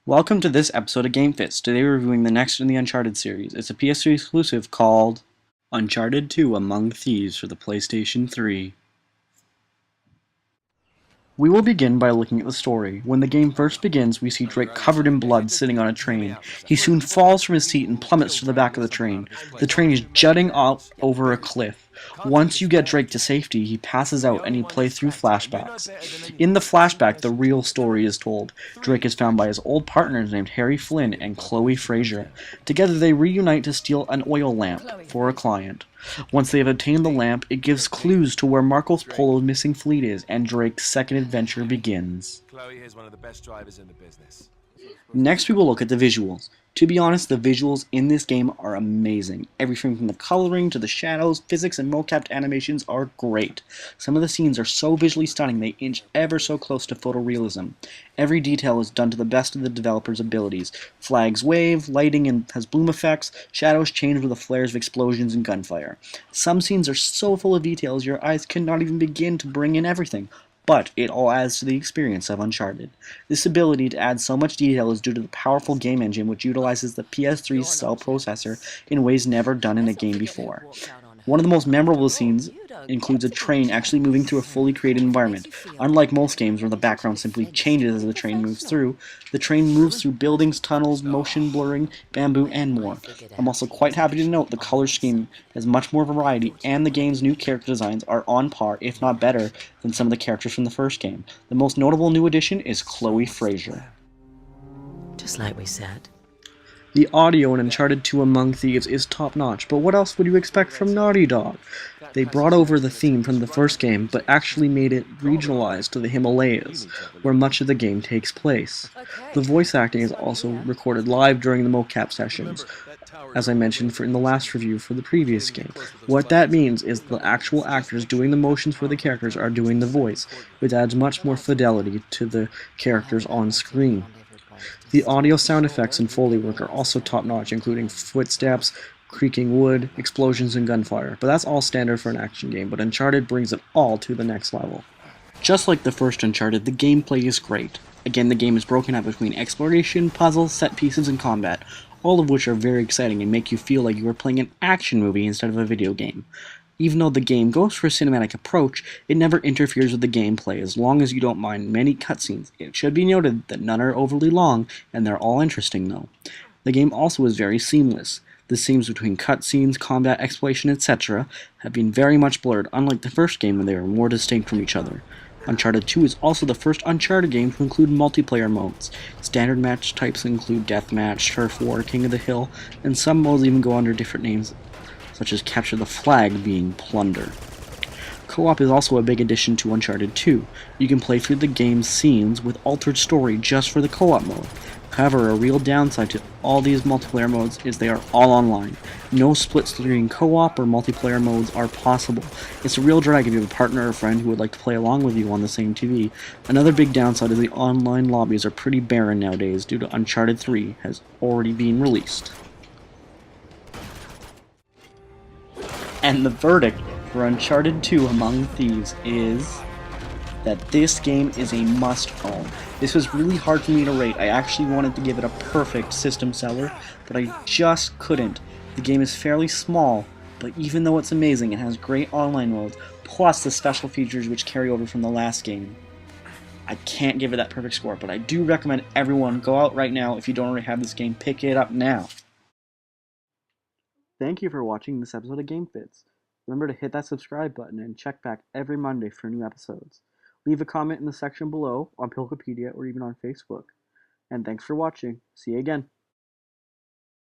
Welcome to this episode of GameFitz. Today we're reviewing the next in the Uncharted series. It's a PS3 exclusive called Uncharted 2 Among Thieves for the PlayStation 3. We will begin by looking at the story. When the game first begins, we see Drake covered in blood sitting on a train. He soon falls from his seat and plummets to the back of the train. The train is jutting out over a cliff. Once you get Drake to safety, he passes out and you play through flashbacks. In the flashback, the real story is told. Drake is found by his old partners named Harry Flynn and Chloe Fraser. Together they reunite to steal an oil lamp for a client. Once they have obtained the lamp, it gives clues to where Marco Polo's missing fleet is, and Drake's second adventure begins. Chloe is one of the best drivers in the business. Next we will look at the visuals. To be honest, the visuals in this game are amazing. Everything from the coloring to the shadows, physics, and mocapped animations are great. Some of the scenes are so visually stunning they inch ever so close to photorealism. Every detail is done to the best of the developer's abilities. Flags wave, lighting has bloom effects, shadows change with the flares of explosions and gunfire. Some scenes are so full of details your eyes cannot even begin to bring in everything. But it all adds to the experience of Uncharted. This ability to add so much detail is due to the powerful game engine which utilizes the PS3's cell processor in ways never done in a game before. One of the most memorable scenes includes a train actually moving through a fully created environment. Unlike most games where the background simply changes as the train moves through, the train moves through buildings, tunnels, motion blurring, bamboo, and more. I'm also quite happy to note the color scheme has much more variety, and the game's new character designs are on par, if not better, than some of the characters from the first game. The most notable new addition is Chloe Fraser. Just like we said. The audio in Uncharted 2 Among Thieves is top-notch, but what else would you expect from Naughty Dog? They brought over the theme from the first game, but actually made it regionalized to the Himalayas, where much of the game takes place. The voice acting is also recorded live during the mocap sessions, as I mentioned in the last review for the previous game. What that means is the actual actors doing the motions for the characters are doing the voice, which adds much more fidelity to the characters on screen. The audio sound effects and Foley work are also top-notch, including footsteps, creaking wood, explosions, and gunfire. But that's all standard for an action game, but Uncharted brings it all to the next level. Just like the first Uncharted, the gameplay is great. Again, the game is broken up between exploration, puzzles, set pieces, and combat, all of which are very exciting and make you feel like you are playing an action movie instead of a video game. Even though the game goes for a cinematic approach, it never interferes with the gameplay as long as you don't mind many cutscenes. It should be noted that none are overly long, and they're all interesting though. The game also is very seamless. The seams between cutscenes, combat, exploration, etc. have been very much blurred, unlike the first game when they were more distinct from each other. Uncharted 2 is also the first Uncharted game to include multiplayer modes. Standard match types include Deathmatch, Turf War, King of the Hill, and some modes even go under different names, such as Capture the Flag being Plunder. Co-op is also a big addition to Uncharted 2. You can play through the game's scenes with altered story just for the co-op mode. However, a real downside to all these multiplayer modes is they are all online. No split-screen co-op or multiplayer modes are possible. It's a real drag if you have a partner or friend who would like to play along with you on the same TV. Another big downside is the online lobbies are pretty barren nowadays due to Uncharted 3 has already been released. And the verdict for Uncharted 2 Among Thieves is that this game is a must-own. This was really hard for me to rate. I actually wanted to give it a perfect system seller, but I just couldn't. The game is fairly small, but even though it's amazing, it has great online modes, plus the special features which carry over from the last game. I can't give it that perfect score, but I do recommend everyone go out right now. If you don't already have this game, pick it up now. Thank you for watching this episode of GameFitz. Remember to hit that subscribe button and check back every Monday for new episodes. Leave a comment in the section below on Wikipedia or even on Facebook. And thanks for watching. See you again.